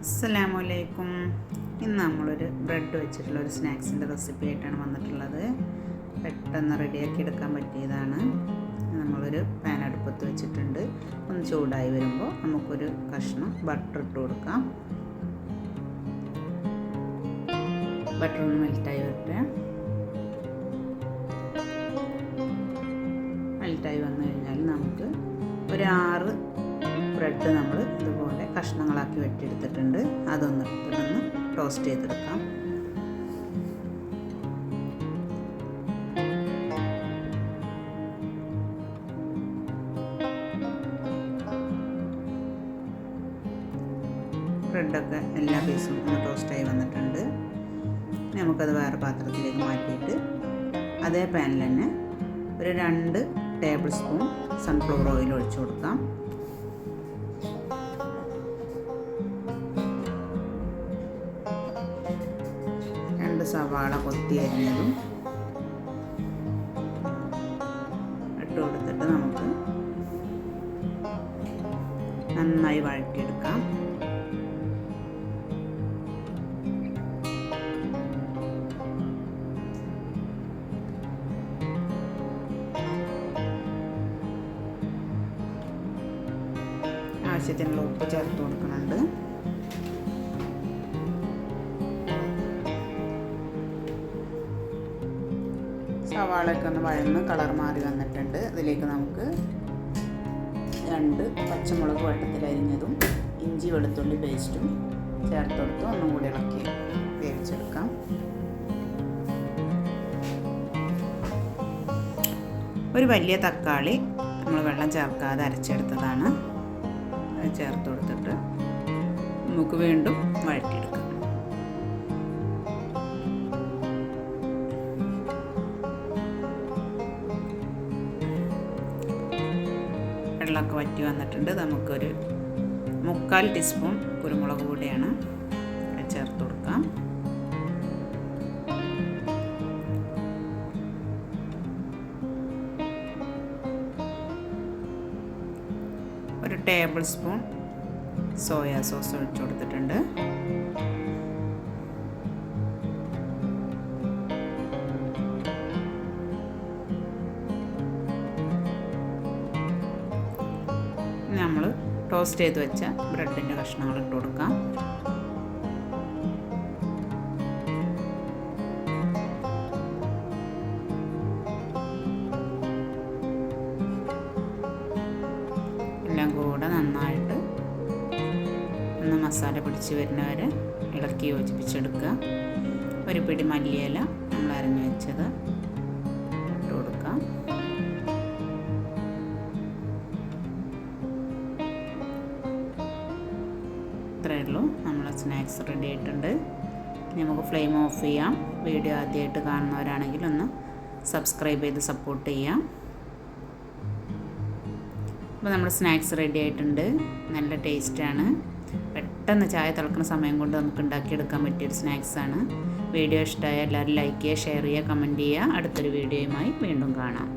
അസ്സലാമലൈക്കും. ഇന്ന് നമ്മളൊരു ബ്രെഡ് വെച്ചിട്ടുള്ള ഒരു സ്നാക്സിൻ്റെ റെസിപ്പി ആയിട്ടാണ് വന്നിട്ടുള്ളത്. പെട്ടെന്ന് റെഡിയാക്കി എടുക്കാൻ പറ്റിയതാണ്. നമ്മളൊരു പാൻ അടുപ്പത്ത് വെച്ചിട്ടുണ്ട്. ഒന്ന് ചൂടായി വരുമ്പോൾ നമുക്കൊരു കഷ്ണം ബട്ടർ ഇട്ട് കൊടുക്കാം. ബട്ടർ ഒന്ന് മെൽറ്റായി വരട്ടെ. മെൽറ്റായി വന്നു കഴിഞ്ഞാൽ നമുക്ക് ഒരു 6 ബ്രെഡ് നമ്മൾ ഇതുപോലെ കഷ്ണങ്ങളാക്കി വെട്ടിയെടുത്തിട്ടുണ്ട്. അതൊന്ന് ടോസ്റ്റ് ചെയ്തെടുക്കാം. ബ്രെഡൊക്കെ എല്ലാ പീസും ഒന്ന് ടോസ്റ്റായി വന്നിട്ടുണ്ട്. നമുക്കത് വേറെ പാത്രത്തിലേക്ക് മാറ്റിയിട്ട് അതേ പാനിൽ തന്നെ ഒരു 2 ടേബിൾ സ്പൂൺ സൺഫ്ലവർ ഓയിൽ ഒഴിച്ചു കൊടുക്കാം. സവാള കൊത്തി അരിഞ്ഞതും ഇട്ട് കൊടുത്തിട്ട് നമുക്ക് നന്നായി വഴറ്റിയെടുക്കാം. ആവശ്യത്തിനുള്ള ഉപ്പ് ചേർത്ത് കൊടുക്കുന്നുണ്ട്. സവാളയൊക്കെ ഒന്ന് വഴന്ന് കളർ മാറി വന്നിട്ടുണ്ട്. ഇതിലേക്ക് നമുക്ക് 2 പച്ചമുളക് വട്ടത്തിൽ അരിഞ്ഞതും ഇഞ്ചി വെളുത്തുള്ളി പേസ്റ്റും ചേർത്ത് കൊടുത്ത് ഒന്നും കൂടി ഇളക്കി വേവിച്ചെടുക്കാം. ഒരു വലിയ തക്കാളി നമ്മൾ വെള്ളം ചേർക്കാതെ അരച്ചെടുത്തതാണ്. അത് ചേർത്ത് കൊടുത്തിട്ട് നമുക്ക് വീണ്ടും വഴറ്റിയെടുക്കാം. വെള്ളമൊക്കെ വറ്റി വന്നിട്ടുണ്ട്. നമുക്കൊരു 3/4 ടീസ്പൂൺ കുരുമുളക് പൊടിയാണ് ചേർത്ത് കൊടുക്കാം. ഒരു ടേബിൾ സ്പൂൺ സോയാ സോസ് ഒഴിച്ചു കൊടുത്തിട്ടുണ്ട്. നമ്മൾ ടോസ്റ്റ് ചെയ്ത് വെച്ച ബ്രെഡിൻ്റെ കഷ്ണങ്ങൾ ഇട്ട് കൊടുക്കാം. എല്ലാം കൂടെ നന്നായിട്ട് ഒന്ന് മസാല പിടിച്ച് വരുന്നവരെ ഇളക്കി യോജിപ്പിച്ചെടുക്കുക. ഒരു പിടി മല്ലിയില നമ്മൾ അരിഞ്ഞു വെച്ചത് ഇട്ട് കൊടുക്കാം. ഇത്രയേ ഉള്ളൂ. നമ്മളെ സ്നാക്സ് റെഡി ആയിട്ടുണ്ട്. നമുക്ക് ഫ്ലെയിം ഓഫ് ചെയ്യാം. വീഡിയോ ആദ്യമായിട്ട് കാണുന്നവരാണെങ്കിൽ ഒന്ന് സബ്സ്ക്രൈബ് ചെയ്ത് സപ്പോർട്ട് ചെയ്യാം. അപ്പോൾ നമ്മുടെ സ്നാക്സ് റെഡി ആയിട്ടുണ്ട്. നല്ല ടേസ്റ്റാണ്. പെട്ടെന്ന് ചായ തിളക്കുന്ന സമയം കൊണ്ട് നമുക്ക് ഉണ്ടാക്കിയെടുക്കാൻ പറ്റിയൊരു സ്നാക്സാണ്. വീഡിയോ ഇഷ്ടമായ എല്ലാവരും ലൈക്ക് ചെയ്യുക, ഷെയർ ചെയ്യുക, കമൻറ്റ് ചെയ്യുക. അടുത്തൊരു വീഡിയോയുമായി വീണ്ടും കാണാം.